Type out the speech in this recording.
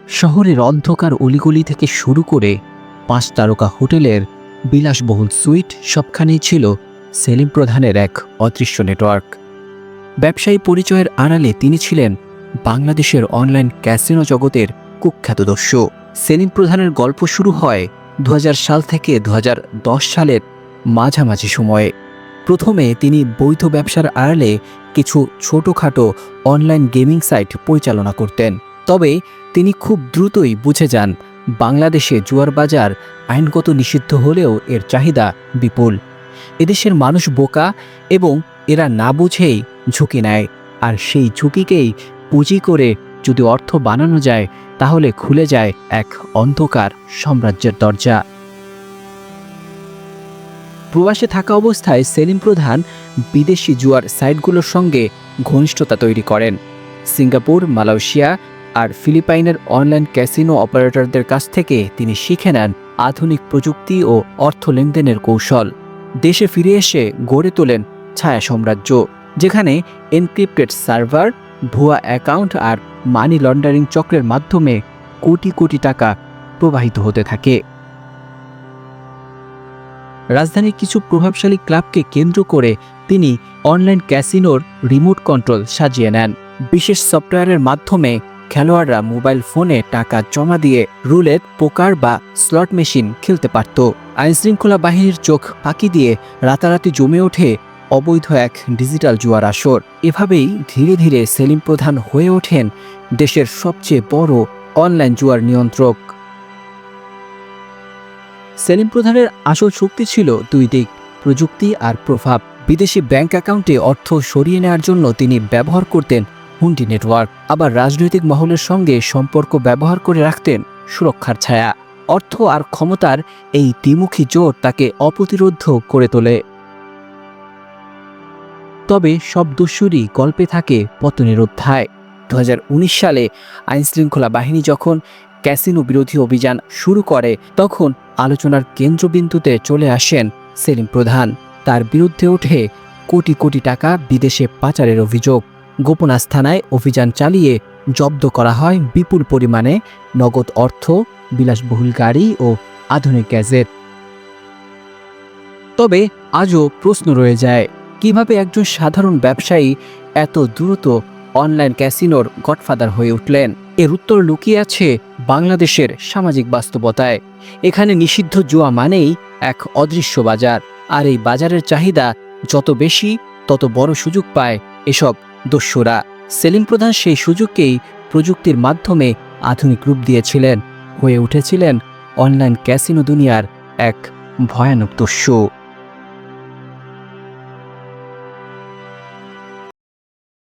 শহরের অন্ধকার অলিগলি থেকে শুরু করে 5 তারকা হোটেলের বিলাসবহুল সুইট সবখানেই ছিল সেলিম প্রধানের এক অদৃশ্য নেটওয়ার্ক। ব্যবসায়ী পরিচয়ের আড়ালে তিনি ছিলেন বাংলাদেশের অনলাইন ক্যাসিনো জগতের কুখ্যাত দস্যু। সেলিম প্রধানের গল্প শুরু হয় 2000 সাল থেকে 2010 সালের মাঝামাঝি সময়ে। প্রথমে তিনি বৈধ ব্যবসার আড়ালে কিছু ছোটখাটো অনলাইন গেমিং সাইট পরিচালনা করতেন। তবে তিনি খুব দ্রুতই বুঝে যান বাংলাদেশে জুয়ার বাজার আইনগত নিষিদ্ধ হলেও এর চাহিদা বিপুল। এদেশের মানুষ বোকা এবং এরা না বুঝেই ঝুঁকি নেয়, আর সেই ঝুঁকিকেই পুঁজি করে যদি অর্থ বানানো যায় তাহলে খুলে যায় এক অন্ধকার সাম্রাজ্যের দরজা। প্রবাসে থাকা অবস্থায় সেলিম প্রধান বিদেশি জুয়ার সাইটগুলোর সঙ্গে ঘনিষ্ঠতা তৈরি করেন। সিঙ্গাপুর, মালয়েশিয়া আর ফিলিপাইনের অনলাইন ক্যাসিনো অপারেটরদের কাছ থেকে তিনি শিখে নেন আধুনিক প্রযুক্তি ও অর্থ লেনদেনের কৌশল। দেশে ফিরে এসে গড়ে তোলেন ছায়া সাম্রাজ্য, যেখানে এনক্রিপ্টেড সার্ভার, ভুয়া অ্যাকাউন্ট আর মানি লন্ডারিং চক্রের মাধ্যমে কোটি কোটি টাকা প্রবাহিত হতে থাকে। রাজধানীর কিছু প্রভাবশালী ক্লাবকে কেন্দ্র করে তিনি অনলাইন ক্যাসিনোর রিমোট কন্ট্রোল সাজিয়ে নেন। বিশেষ সফটওয়্যারের মাধ্যমে খেলোয়াড়রা মোবাইল ফোনে টাকা জমা দিয়ে রুলেট, পোকার বা স্লট মেশিন খেলতে পারত। আইনশৃঙ্খলা বাহিনীর চোখ ফাঁকি দিয়ে রাতারাতি জমে ওঠে অবৈধ এক ডিজিটাল জুয়ার আসর। এভাবেই ধীরে ধীরে সেলিম প্রধান হয়ে ওঠেন দেশের সবচেয়ে বড় অনলাইন জুয়ার নিয়ন্ত্রক। সেলিম প্রধানের আসল শক্তি ছিল দুই দিক, প্রযুক্তি আর প্রভাব। বিদেশি ব্যাংক অ্যাকাউন্টে অর্থ সরিয়ে নেওয়ার জন্য তিনি ব্যবহার করতেন হুন্ডি নেটওয়ার্ক, আবার রাজনৈতিক মহলের সঙ্গে সম্পর্ক ব্যবহার করে রাখতেন সুরক্ষার ছায়া। অর্থ আর ক্ষমতার এই দ্বিমুখী জোট তাকে অপ্রতিরোধ্য করে তোলে। তবে সব দস্যুরই গল্পে থাকে পতনের অধ্যায়। 2019 সালে আইনশৃঙ্খলা বাহিনী যখন ক্যাসিনো বিরোধী অভিযান শুরু করে, তখন আলোচনার কেন্দ্রবিন্দুতে চলে আসেন সেলিম প্রধান। তার বিরুদ্ধে ওঠে কোটি কোটি টাকা বিদেশে পাচারের অভিযোগ। গোপন আস্তানায় অভিযান চালিয়ে জব্দ করা হয় বিপুল পরিমাণে নগদ অর্থ, বিলাসবহুল গাড়ি ও আধুনিক গ্যাজেট। তবে আজও প্রশ্ন রয়ে যায়, কিভাবে একজন সাধারণ ব্যবসায়ী এত দ্রুত অনলাইন ক্যাসিনোর গডফাদার হয়ে উঠলেন? এর উত্তর লুকিয়ে আছে বাংলাদেশের সামাজিক বাস্তবতায়। এখানে নিষিদ্ধ জুয়া মানেই এক অদৃশ্য বাজার, আর এই বাজারের চাহিদা যত বেশি তত বড় সুযোগ পায় এসব দস্যুরা। সেলিম প্রধান সেই সুযোগকেই প্রযুক্তির মাধ্যমে আধুনিক রূপ দিয়েছিলেন, হয়ে উঠেছিলেন অনলাইন ক্যাসিনো দুনিয়ার এক ভয়ানক দস্যু।